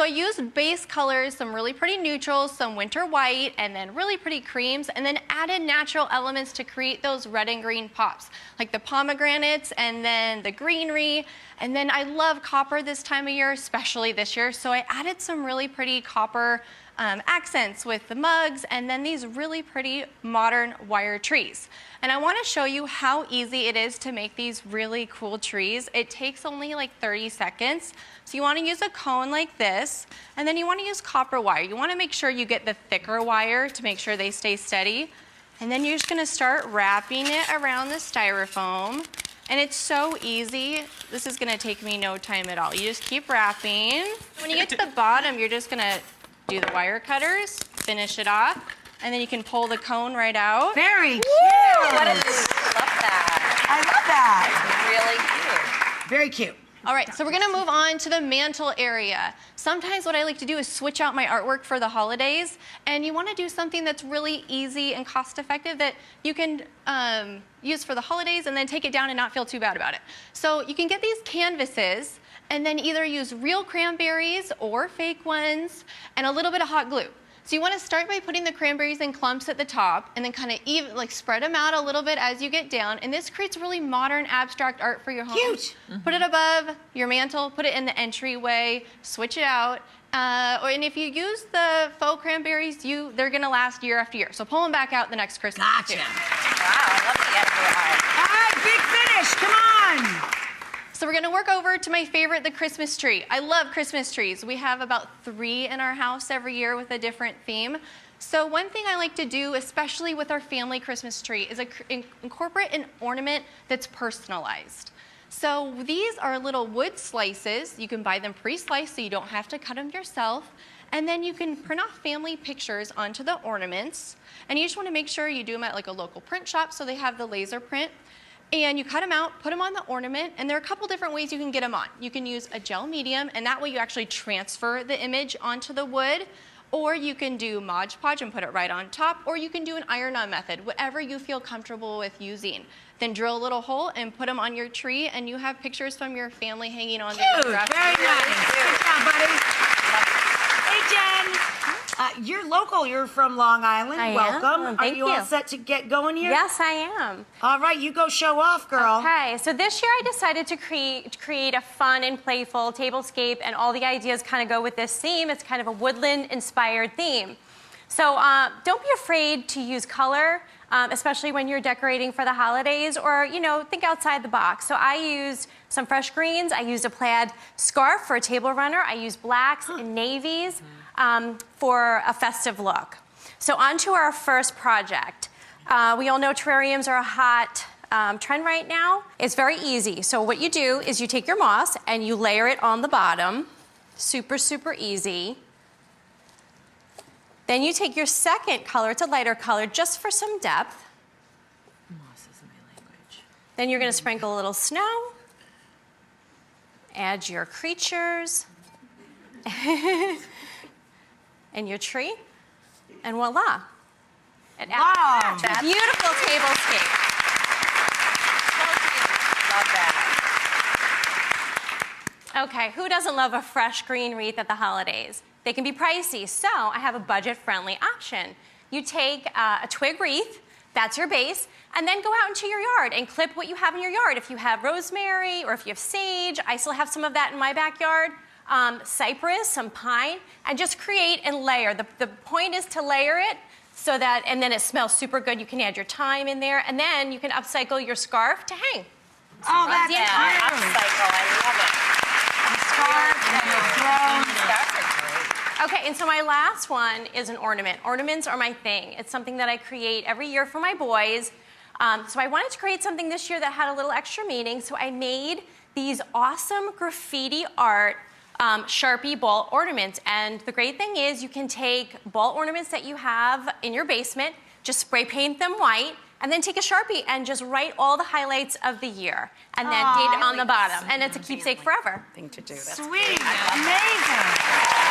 So I used base colors, some really pretty neutrals, some winter white, and then really pretty creams, and then added natural elements to create those red and green pops, like the pomegranates and then the greenery. And then I love copper this time of year, especially this year, so I added some really pretty copper accents with the mugs and then these really pretty modern wire trees. And I want to show you how easy it is to make these really cool trees. It takes only like 30 seconds. So you want to use a cone like this, and then you want to use copper wire. You want to make sure you get the thicker wire to make sure they stay steady. And then you're just going to start wrapping it around the styrofoam. And it's so easy. This is going to take me no time at all. You just keep wrapping. When you get to the bottom, you're just going to do the wire cutters, finish it off, and then you can pull the cone right out. Very cute. What is this? I love that. I love that. Really cute. Very cute. All right, so we're gonna move on to the mantle area. Sometimes what I like to do is switch out my artwork for the holidays, and you wanna do something that's really easy and cost-effective that you can use for the holidays and then take it down and not feel too bad about it. So you can get these canvases and then either use real cranberries or fake ones and a little bit of hot glue. So you want to start by putting the cranberries in clumps at the top and then kind of even like spread them out a little bit as you get down. And this creates really modern abstract art for your home. Cute. Put it above your mantle, put it in the entryway, switch it out. And if you use the faux cranberries, they're going to last year after year. So pull them back out the next Christmas. Gotcha. Too. Wow, I love the edible art. All right, big finish. Come on. So we're gonna work over to my favorite, the Christmas tree. I love Christmas trees. We have about 3 in our house every year with a different theme. So one thing I like to do, especially with our family Christmas tree, is incorporate an ornament that's personalized. So these are little wood slices. You can buy them pre-sliced so you don't have to cut them yourself. And then you can print off family pictures onto the ornaments. And you just wanna make sure you do them at like a local print shop so they have the laser print. And you cut them out, put them on the ornament, and there are a couple different ways you can get them on. You can use a gel medium, and that way you actually transfer the image onto the wood, or you can do Mod Podge and put it right on top, or you can do an iron-on method, whatever you feel comfortable with using. Then drill a little hole and put them on your tree, and you have pictures from your family hanging on there. Cute. Very nice. Good job, buddy. Hey, Jen. You're local. You're from Long Island. I am. Welcome. Thank Are you all set to get going here? Yes, I am. All right, you go show off, girl. Okay, so this year I decided to create a fun and playful tablescape, and all the ideas kind of go with this theme. It's kind of a woodland-inspired theme. So don't be afraid to use color, especially when you're decorating for the holidays, or, you know, think outside the box. So I used some fresh greens. I used a plaid scarf for a table runner. I used blacks and navies for a festive look. So on to our first project. We all know terrariums are a hot trend right now. It's very easy. So what you do is you take your moss and you layer it on the bottom. Super, super easy. Then you take your second color, it's a lighter color, just for some depth. Moss is my language. Then you're gonna sprinkle a little snow, add your creatures, and your tree, and voila. It Wow. adds a beautiful tablescape. So cute. Love that. Okay, who doesn't love a fresh green wreath at the holidays? They can be pricey, so I have a budget-friendly option. You take a twig wreath, that's your base, and then go out into your yard and clip what you have in your yard. If you have rosemary or if you have sage, I still have some of that in my backyard, cypress, some pine, and just create and layer. The point is to layer it so that, and then it smells super good. You can add your thyme in there, and then you can upcycle your scarf to hang. Oh, that's Yeah, cute. upcycle. I love it. Scarf and a throne. Scarves are great. Okay, and so my last one is an ornament. Ornaments are my thing. It's something that I create every year for my boys. So I wanted to create something this year that had a little extra meaning, so I made these awesome graffiti art Sharpie ball ornaments. And the great thing is you can take ball ornaments that you have in your basement, just spray paint them white, and then take a Sharpie and just write all the highlights of the year, and then date it on the bottom. And it's a keepsake forever. Thing to do. That's Sweet. Amazing.